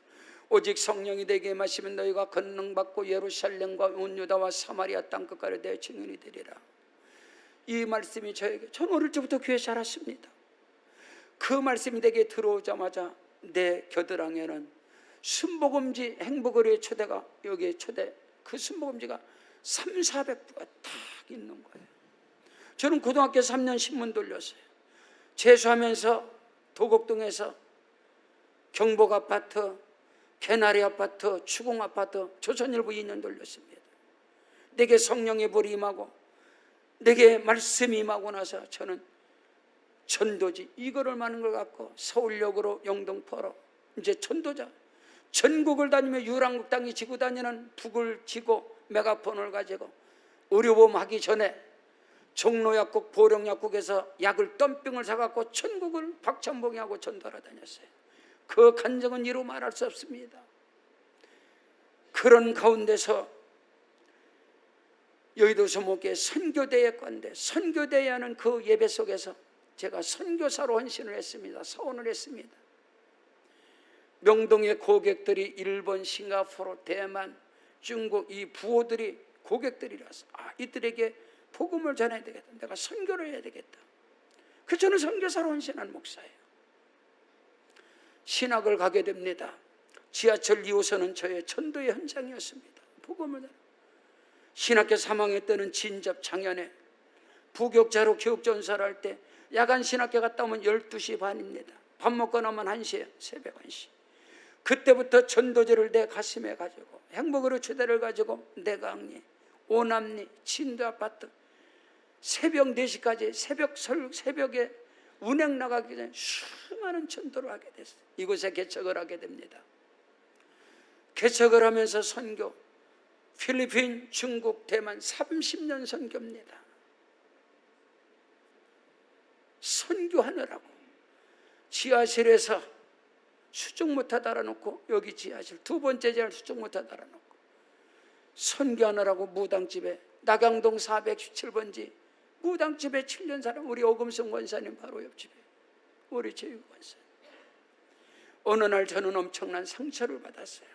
오직 성령이 내게 임하시면 너희가 권능 받고 예루살렘과 온 유다와 사마리아 땅끝까지 내 증인이 되리라. 이 말씀이 저에게, 전 어릴 때부터 교회 자랐습니다. 그 말씀이 내게 들어오자마자 내 겨드랑이에는 순복음지 행복의료의 초대가, 여기에 초대, 그 순복음지가 300~400부가 딱 있는 거예요. 저는 고등학교 3년 신문 돌렸어요. 재수하면서 도곡동에서 경복 아파트, 개나리 아파트, 추공 아파트, 조선일보 2년 돌렸습니다. 내게 성령의 불이 임하고 내게 말씀이 임하고 나서 저는 전도지 이거를 많은 걸 갖고 서울역으로 영등포로 이제 전도자, 전국을 다니며 유랑국당이 지고 다니는 북을 지고 메가폰을 가지고 의료보험 하기 전에 종로약국, 보령약국에서 약을 덤병을 사갖고 천국을 박찬봉이하고 전도하러 다녔어요. 그 간증은 이루 말할 수 없습니다. 그런 가운데서 여의도 20개 선교대회 건데, 선교대회 하는 그 예배 속에서 제가 선교사로 헌신을 했습니다. 서원을 했습니다. 명동의 고객들이 일본, 싱가포르, 대만, 중국 이 부호들이 고객들이라서 이들에게 복음을 전해야 되겠다. 내가 선교를 해야 되겠다. 저는 선교사로 헌신한 목사예요. 신학을 가게 됩니다. 지하철 2호선은 저의 전도의 현장이었습니다. 복음을 신학교 3학년 때는 진접 작년에 부교육자로 교육전사를 할 때 야간 신학교 갔다 오면 12시 반입니다. 밥 먹고 나면 1시에 새벽 1시. 그때부터 전도제를 내 가슴에 가지고 행복으로 주대를 가지고 내강리, 오남리, 진도 아파트 새벽 4시까지 새벽에 운행 나가기 전에 수많은 전도를 하게 됐어요. 이곳에 개척을 하게 됩니다. 개척을 하면서 선교, 필리핀, 중국, 대만 30년 선교입니다. 선교하느라고 지하실에서 수중모터 달아놓고, 여기 지하실 두 번째 지하실 수중모터 달아놓고 선교하느라고 무당집에, 낙양동 417번지 무당집에 7년 살은 우리 오금성 권사님 바로 옆집에 우리 제육 권사님. 어느 날 저는 엄청난 상처를 받았어요.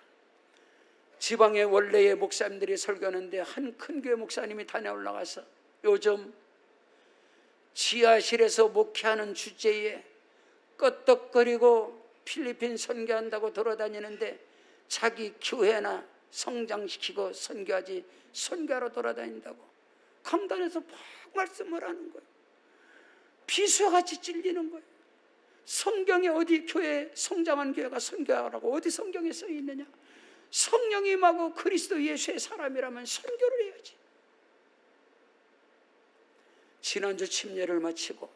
지방의 원래의 목사님들이 설교하는데 한 큰 교회 목사님이 단에 올라가서 요즘 지하실에서 목회하는 주제에 끄떡거리고 필리핀 선교한다고 돌아다니는데 자기 교회나 성장시키고 선교하지 선교하러 돌아다닌다고 강단에서 막 말씀을 하는 거예요. 비수같이 찔리는 거예요. 성경에 어디 교회 성장한 교회가 선교하라고 어디 성경에 써 있느냐? 성령이 임하고 그리스도 예수의 사람이라면 선교를 해야지. 지난주 침례를 마치고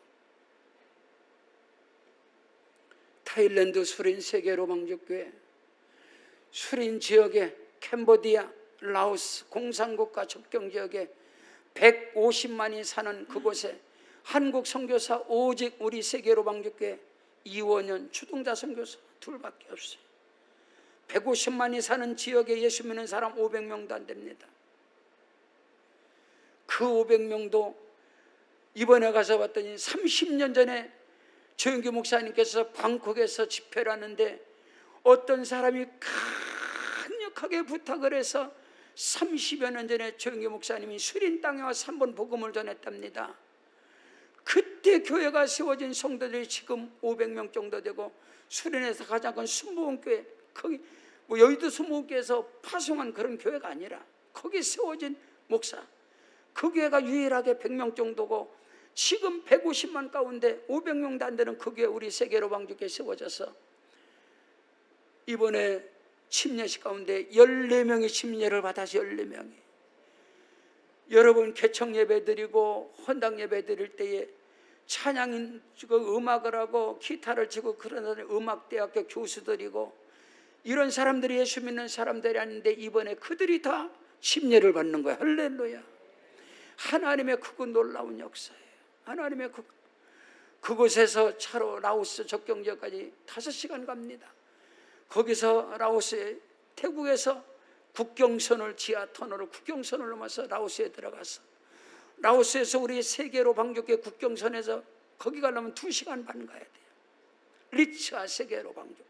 타일랜드 수린 세계로방족교회, 수린 지역에 캄보디아, 라오스, 공산국가 접경지역에 150만이 사는 그곳에 한국 선교사 오직 우리 세계로방족교회 이원현 추동자 선교사 둘밖에 없어요. 150만이 사는 지역에 예수 믿는 사람 500명도 안 됩니다. 그 500명도 이번에 가서 봤더니 30년 전에 조영규 목사님께서 방콕에서 집회를 하는데 어떤 사람이 강력하게 부탁을 해서 30여 년 전에 조영규 목사님이 수린 땅에 와서 한 번 복음을 전했답니다. 그때 교회가 세워진 성도들이 지금 500명 정도 되고, 수린에서 가장 큰 순복음교회, 거기 뭐 여의도 순복음교회에서 파송한 그런 교회가 아니라 거기 세워진 목사, 그 교회가 유일하게 100명 정도고, 지금 150만 가운데 500명도 안 되는 그 교회 우리 세계로방족교회 세워져서 이번에 침례식 가운데 14명이 침례를 받아서 14명이 여러분 개척 예배 드리고 헌당 예배 드릴 때에 찬양인 음악을 하고 기타를 치고 그런 음악대학교 교수들이고 이런 사람들이 예수 믿는 사람들이 아닌데 이번에 그들이 다 침례를 받는 거야. 할렐루야. 하나님의 크고 놀라운 역사예요. 하나님의 그곳에서 차로 라오스 접경지역까지 5시간 갑니다. 거기서 라오스에 태국에서 국경선을 지하 터널을 국경선을 넘어서 라오스에 들어가서 라오스에서 우리 세계로방족교회 국경선에서 거기 가려면 2시간 반 가야 돼요. 리츠아 세계로방족교회.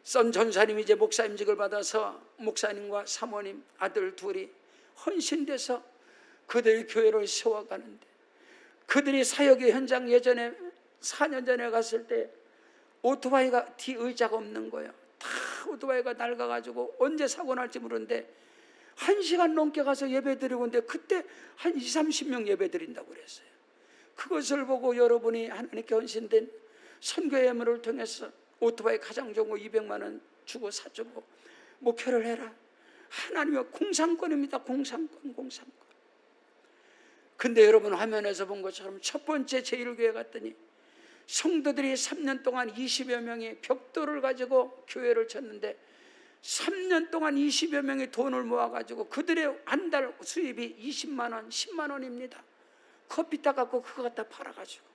선 전사님이 이제 목사님직을 받아서 목사님과 사모님 아들 둘이 헌신돼서 그들의 교회를 세워가는데, 그들이 사역의 현장 예전에 4년 전에 갔을 때 오토바이가 뒤 의자가 없는 거예요. 다 오토바이가 낡아가지고 언제 사고 날지 모르는데 1시간 넘게 가서 예배 드리고 있는데 그때 한 20, 30명 예배 드린다고 그랬어요. 그것을 보고 여러분이 하나님께 헌신된 선교의 예물을 통해서 오토바이 가장 좋은 거 200만 원 주고 사주고 목회를 해라. 하나님의 공산권입니다. 공산권. 근데 여러분 화면에서 본 것처럼 첫 번째 제1교회 갔더니 성도들이 3년 동안 20여 명이 벽돌을 가지고 교회를 쳤는데 3년 동안 20여 명이 돈을 모아가지고 그들의 한 달 수입이 20만 원, 10만 원입니다. 커피 따갖고 그거 갖다 팔아가지고.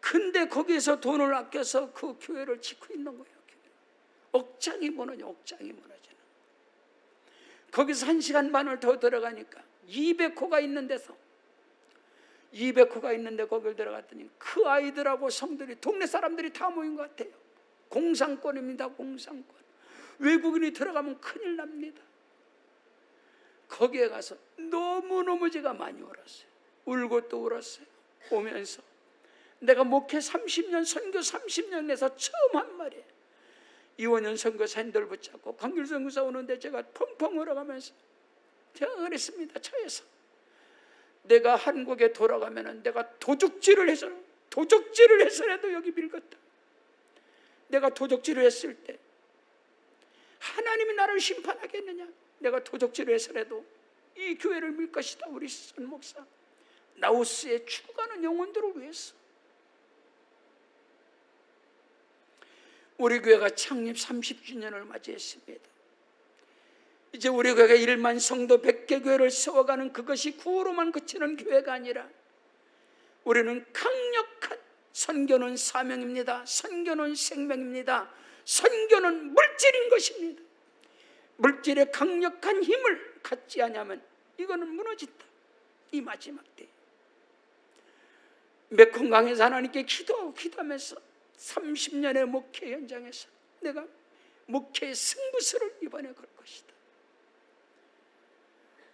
근데 거기서 돈을 아껴서 그 교회를 짓고 있는 거예요. 억장이 무너지는. 거기서 1시간 반을 더 들어가니까 200호가 있는 데서 200호가 있는데 거길 들어갔더니 그 아이들하고 성들이 동네 사람들이 다 모인 것 같아요. 공산권입니다. 공산권. 외국인이 들어가면 큰일 납니다. 거기에 가서 너무너무 제가 많이 울었어요. 울고 또 울었어요. 오면서 내가 목회 30년, 선교 30년 에서 처음 한 말이에요. 이원현 선교사님들 붙잡고 강길 선교사 오는데 제가 펑펑 울어가면서 제가 그랬습니다. 차에서 내가 한국에 돌아가면은 내가 도적질을 해서라도 여기 밀겠다. 내가 도적질을 했을 때 하나님이 나를 심판하겠느냐? 내가 도적질을 해서라도 이 교회를 밀 것이다. 우리 선 목사 라오스에 죽어가는 영혼들을 위해서. 우리 교회가 창립 30주년을 맞이했습니다. 이제 우리 교회가 1만 성도 100개 교회를 세워가는 그것이 구호로만 그치는 교회가 아니라 우리는 강력한 선교는 사명입니다. 선교는 생명입니다. 선교는 물질인 것입니다. 물질의 강력한 힘을 갖지 않으면 이거는 무너진다. 이 마지막 때 메콩강에서 하나님께 기도하면서 30년의 목회 현장에서 내가 목회의 승부수를 이번에 걸 것이다.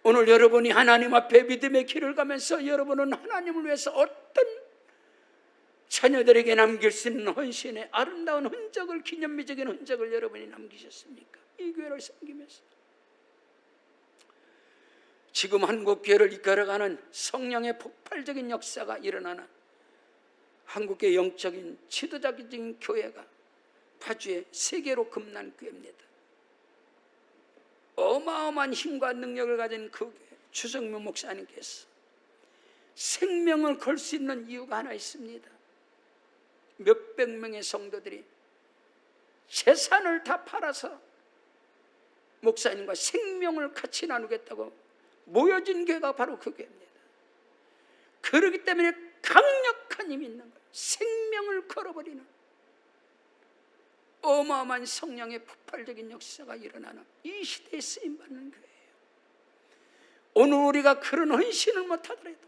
오늘 여러분이 하나님 앞에 믿음의 길을 가면서 여러분은 하나님을 위해서 어떤 자녀들에게 남길 수 있는 헌신의 아름다운 흔적을, 기념비적인 흔적을 여러분이 남기셨습니까? 이 교회를 섬기면서 지금 한국교회를 이끌어가는 성령의 폭발적인 역사가 일어나는 한국의 영적인 지도자적인 교회가 파주의 세계로 금난 교회입니다. 어마어마한 힘과 능력을 가진 그 교회 주성명 목사님께서 생명을 걸 수 있는 이유가 하나 있습니다. 몇백 명의 성도들이 재산을 다 팔아서 목사님과 생명을 같이 나누겠다고 모여진 교회가 바로 그 교회입니다. 그렇기 때문에 강력한 힘이 있는 거예요. 생명을 걸어버리는 어마어마한 성령의 폭발적인 역사가 일어나는 이 시대에 쓰임받는 교회예요. 오늘 우리가 그런 헌신을 못하더라도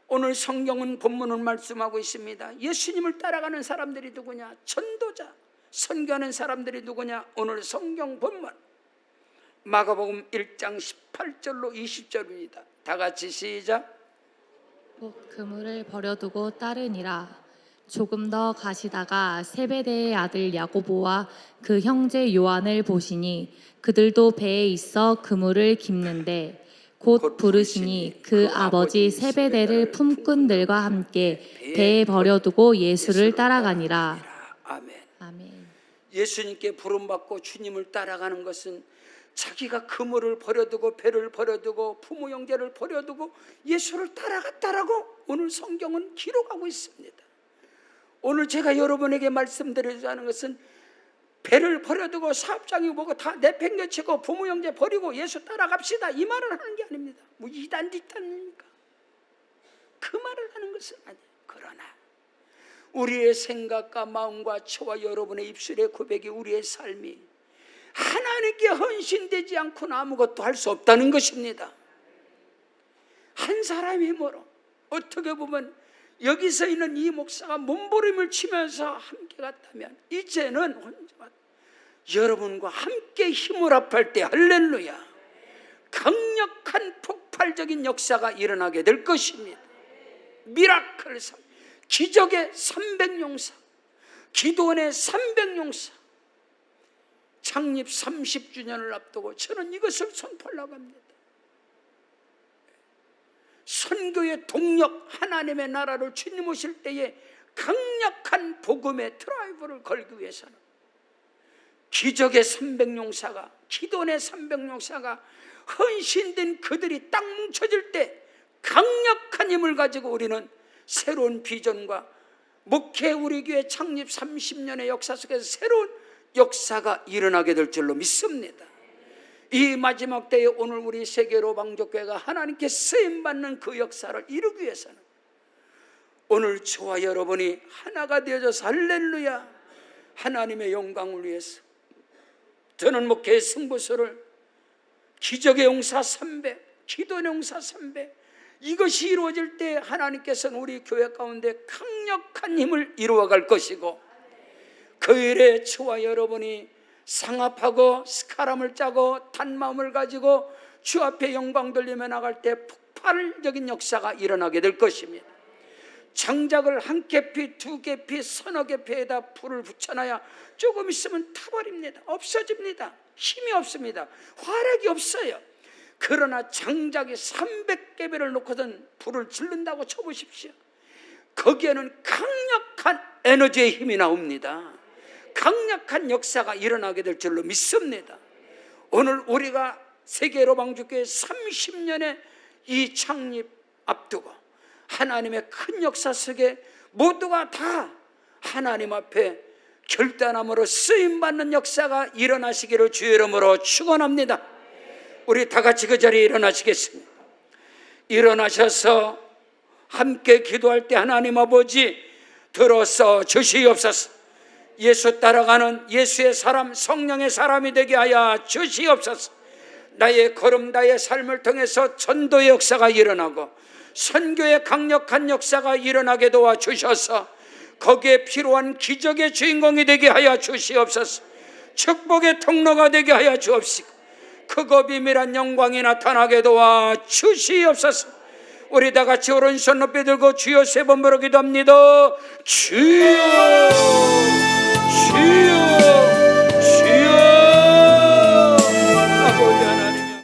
오늘 성경은 본문을 말씀하고 있습니다. 예수님을 따라가는 사람들이 누구냐? 전도자, 선교하는 사람들이 누구냐? 오늘 성경 본문 마가복음 1장 18절로 20절입니다. 다 같이 시작. 곧 그물을 버려두고 따르니라. 조금 더 가시다가 세베대의 아들 야고보와 그 형제 요한을 보시니 그들도 배에 있어 그물을 깁는데 곧 부르시니 그 아버지 세베대를 품꾼들과 함께 배에 버려두고 예수를 따라가니라. 아멘. 아멘. 예수님께 부름받고 주님을 따라가는 것은 자기가 그물을 버려두고 배를 버려두고 부모 형제를 버려두고 예수를 따라갔다라고 오늘 성경은 기록하고 있습니다. 오늘 제가 여러분에게 말씀드리자 하는 것은 배를 버려두고 사업장이 뭐고 다 내팽개치고 부모 형제 버리고 예수 따라갑시다 이 말을 하는 게 아닙니다. 뭐 이단 뒷단입니까? 그 말을 하는 것은 아니에요. 그러나 우리의 생각과 마음과 저와 여러분의 입술의 고백이 우리의 삶이 하나님께 헌신되지 않고는 아무것도 할 수 없다는 것입니다. 한 사람의 힘으로 어떻게 보면 여기서 있는 이 목사가 몸부림을 치면서 함께 갔다면 이제는 혼자 여러분과 함께 힘을 합할 때 할렐루야 강력한 폭발적인 역사가 일어나게 될 것입니다. 미라클 기적의 300용사 기도원의 300용사 창립 30주년을 앞두고 저는 이것을 선포하려고 합니다. 선교의 동력 하나님의 나라를 주님 오실 때에 강력한 복음의 드라이브를 걸기 위해서는 기적의 300용사가 기도원의 300용사가 헌신된 그들이 딱 뭉쳐질 때 강력한 힘을 가지고 우리는 새로운 비전과 목회 우리 교회 창립 30년의 역사 속에서 새로운 역사가 일어나게 될 줄로 믿습니다. 이 마지막 때에 오늘 우리 세계로 방족교회가 하나님께 쓰임받는 그 역사를 이루기 위해서는 오늘 저와 여러분이 하나가 되어져서 할렐루야 하나님의 영광을 위해서 저는 목회의 승부수를 기적의 용사 300 기도의 용사 300 이것이 이루어질 때 하나님께서는 우리 교회 가운데 강력한 힘을 이루어갈 것이고 그 일에 저와 여러분이 상합하고 스카람을 짜고 단마음을 가지고 주 앞에 영광 돌리며 나갈 때 폭발적인 역사가 일어나게 될 것입니다. 장작을 한 계피, 두 계피, 서너 계피에다 불을 붙여놔야 조금 있으면 타버립니다. 없어집니다. 힘이 없습니다. 화력이 없어요. 그러나 장작이 300개비를 놓고선 불을 지른다고 쳐보십시오. 거기에는 강력한 에너지의 힘이 나옵니다. 강력한 역사가 일어나게 될 줄로 믿습니다. 오늘 우리가 세계로방주교회 30년의 이 창립 앞두고 하나님의 큰 역사 속에 모두가 다 하나님 앞에 결단함으로 쓰임받는 역사가 일어나시기를 주의 이름으로 축원합니다. 우리 다 같이 그 자리에 일어나시겠습니다. 일어나셔서 함께 기도할 때 하나님 아버지 들어서 주시옵소서. 예수 따라가는 예수의 사람, 성령의 사람이 되게 하여 주시옵소서. 나의 걸음, 나의 삶을 통해서 전도의 역사가 일어나고 선교의 강력한 역사가 일어나게 도와주셔서 거기에 필요한 기적의 주인공이 되게 하여 주시옵소서. 축복의 통로가 되게 하여 주옵시고 크고 비밀한 영광이 나타나게 도와주시옵소서. 우리 다 같이 오른손 높이 들고 주여 세 번 부르기도 합니다. 주여.